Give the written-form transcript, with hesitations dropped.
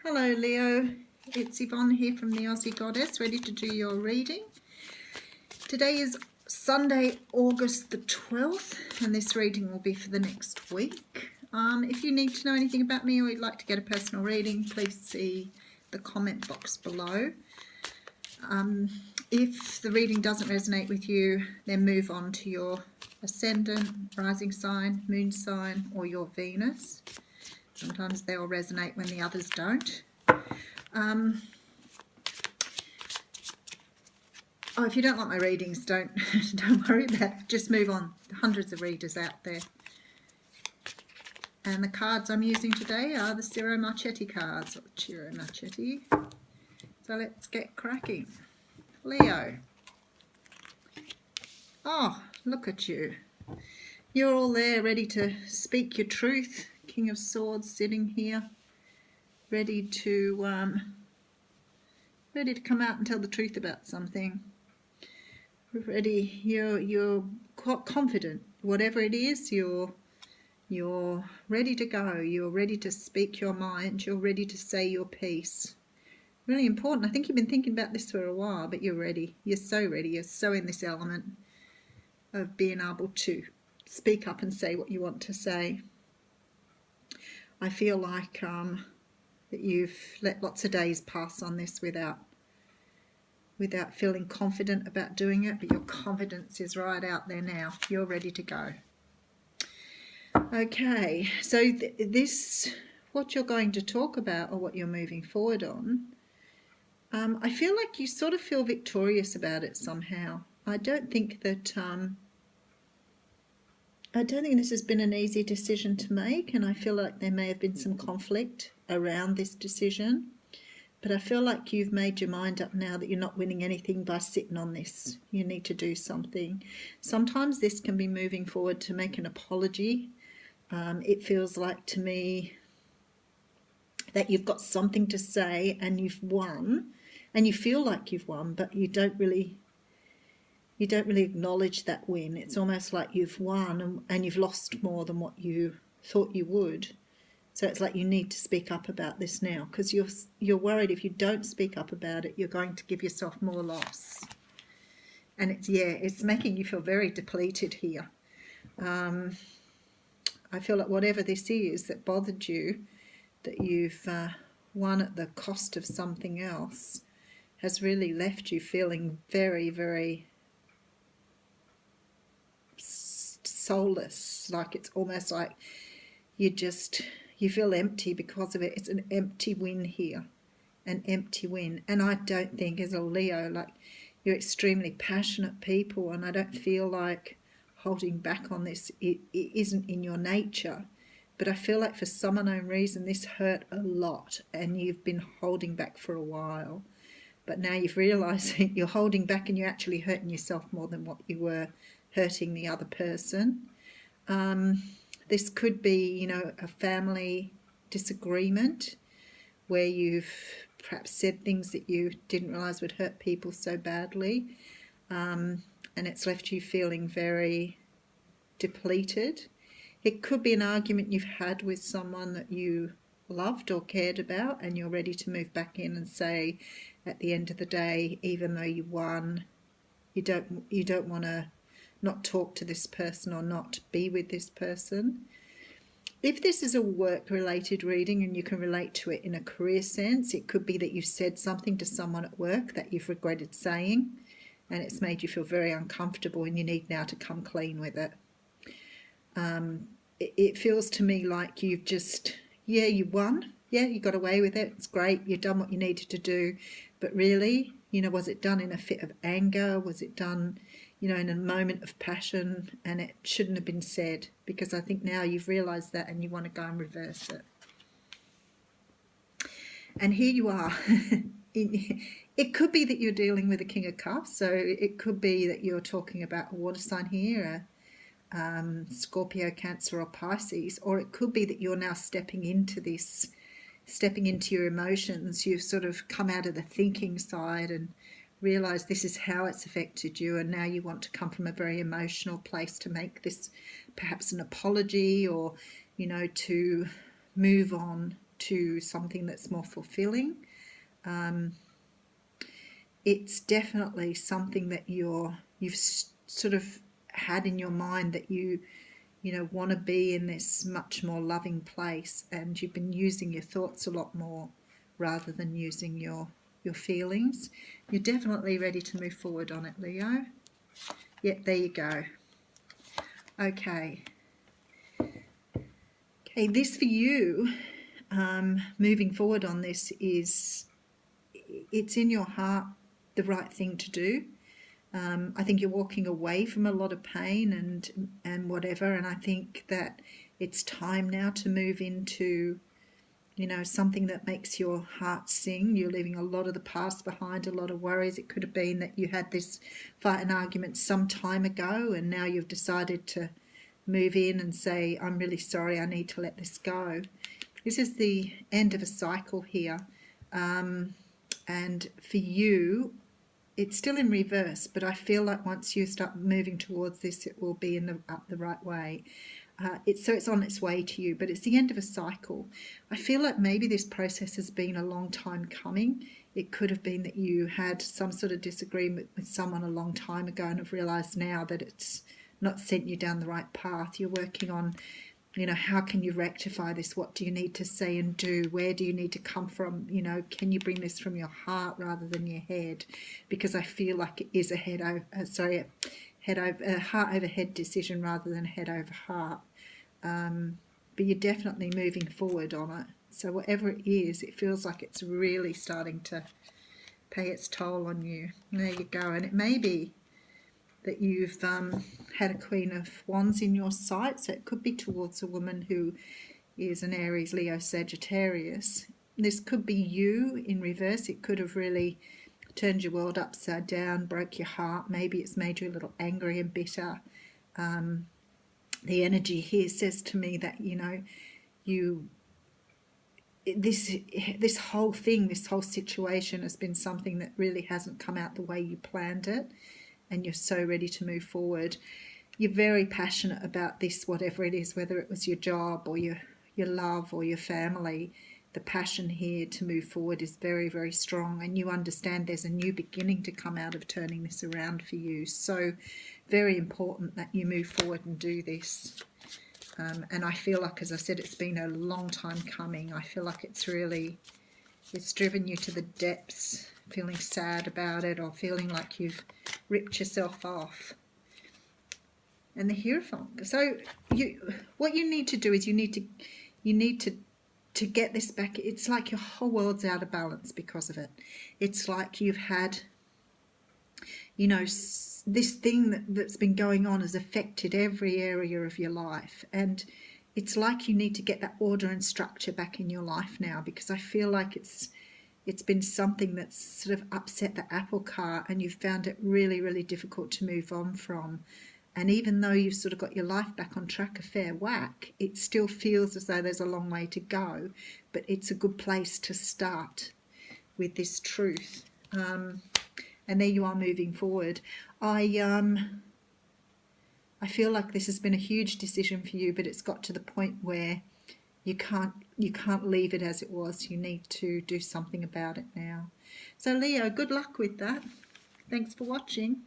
Hello Leo, it's Yvonne here from the Aussie Goddess, ready to do your reading. Today is Sunday, August the 12th, and this reading will be for the next week. If you need to know anything about me or you'd like to get a personal reading, please see the comment box below. If the reading doesn't resonate with you, then move on to your ascendant, rising sign, moon sign, or your Venus. Sometimes they'll resonate when the others don't. If you don't like my readings, don't worry about it. Just move on. Hundreds of readers out there. And the cards I'm using today are the Ciro Marchetti cards, or Ciro Marchetti. So let's get cracking. Leo. Oh, look at you. You're all there, ready to speak your truth. King of Swords sitting here, ready to come out and tell the truth about something. Ready, you're quite confident. Whatever it is, you're ready to go. You're ready to speak your mind. You're ready to say your piece. Really important. I think you've been thinking about this for a while, but you're ready. You're so ready. You're so in this element of being able to speak up and say what you want to say. I feel like that you've let lots of days pass on this without feeling confident about doing it, but your confidence is right out there now. You're ready to go. Okay, so this, what you're going to talk about or what you're moving forward on, I feel like you sort of feel victorious about it somehow. I don't think this has been an easy decision to make, and I feel like there may have been some conflict around this decision. But I feel like you've made your mind up now that you're not winning anything by sitting on this. You need to do something. Sometimes this can be moving forward to make an apology. It feels like to me that you've got something to say and you've won, and you feel like you've won, but you don't really acknowledge that win. It's almost like you've won and you've lost more than what you thought you would. So it's like you need to speak up about this now, because you're worried if you don't speak up about it, you're going to give yourself more loss. And it's making you feel very depleted here. I feel like whatever this is that bothered you, that you've won at the cost of something else, has really left you feeling very, very soulless. Like it's almost like you feel empty because of it. It's an empty win here, an empty win. And I don't think, as a Leo, like, you're extremely passionate people, and I don't feel like holding back on this. It isn't in your nature, but I feel like for some unknown reason this hurt a lot, and you've been holding back for a while. But now you've realised that you're holding back and you're actually hurting yourself more than what you were hurting the other person. This could be, a family disagreement where you've perhaps said things that you didn't realise would hurt people so badly, and it's left you feeling very depleted. It could be an argument you've had with someone that you loved or cared about, and you're ready to move back in and say, at the end of the day, even though you won, you don't want to not talk to this person or not be with this person. If this is a work-related reading and you can relate to it in a career sense, it could be that you've said something to someone at work that you've regretted saying, and it's made you feel very uncomfortable, and you need now to come clean with it. It feels to me like you've just, you won. Yeah, you got away with it. It's great. You've done what you needed to do. But really, was it done in a fit of anger? Was it done, in a moment of passion? And it shouldn't have been said, because I think now you've realised that and you want to go and reverse it. And here you are. It could be that you're dealing with a King of Cups. So it could be that you're talking about a water sign here, Scorpio, Cancer or Pisces. Or it could be that you're now stepping into your emotions. You've sort of come out of the thinking side and realised this is how it's affected you, and now you want to come from a very emotional place to make this perhaps an apology, or to move on to something that's more fulfilling. It's definitely something that you've sort of had in your mind, that you want to be in this much more loving place, and you've been using your thoughts a lot more rather than using your feelings. You're definitely ready to move forward on it, Leo. Yep, there you go. Okay, this for you, moving forward on this, is it's in your heart the right thing to do. I think you're walking away from a lot of pain and whatever, and I think that it's time now to move into something that makes your heart sing. You're leaving a lot of the past behind, a lot of worries. It could have been that you had this fight and argument some time ago, and now you've decided to move in and say, I'm really sorry, I need to let this go. This is the end of a cycle here, and for you, it's still in reverse, but I feel like once you start moving towards this, it will be up the right way. It's on its way to you, but it's the end of a cycle. I feel like maybe this process has been a long time coming. It could have been that you had some sort of disagreement with someone a long time ago and have realised now that it's not sent you down the right path. You're working on, how can you rectify this? What do you need to say and do? Where do you need to come from? Can you bring this from your heart rather than your head? Because I feel like it is a heart over head decision rather than head over heart. But you're definitely moving forward on it. So whatever it is, it feels like it's really starting to pay its toll on you. There you go. And it may be that you've had a Queen of Wands in your sight, so it could be towards a woman who is an Aries, Leo, Sagittarius. This could be you in reverse. It could have really turned your world upside down, broke your heart. Maybe it's made you a little angry and bitter. The energy here says to me that this whole thing, this whole situation has been something that really hasn't come out the way you planned it, and you're so ready to move forward. You're very passionate about this, whatever it is, whether it was your job or your love or your family. The passion here to move forward is very, very strong, and you understand there's a new beginning to come out of turning this around for you. So very important that you move forward and do this. And I feel like, as I said, it's been a long time coming. I feel like it's driven you to the depths, feeling sad about it, or feeling like you've ripped yourself off. And the Hierophant. So what you need to do is you need to get this back. It's like your whole world's out of balance because of it. It's like you've had, this thing that's been going on has affected every area of your life, and it's like you need to get that order and structure back in your life now, because I feel like it's been something that's sort of upset the apple cart, and you've found it really, really difficult to move on from. And even though you've sort of got your life back on track a fair whack, it still feels as though there's a long way to go, but it's a good place to start with this truth. And there you are moving forward. I feel like this has been a huge decision for you, but it's got to the point where you can't leave it as it was. You need to do something about it now. So Leo, good luck with that. Thanks for watching.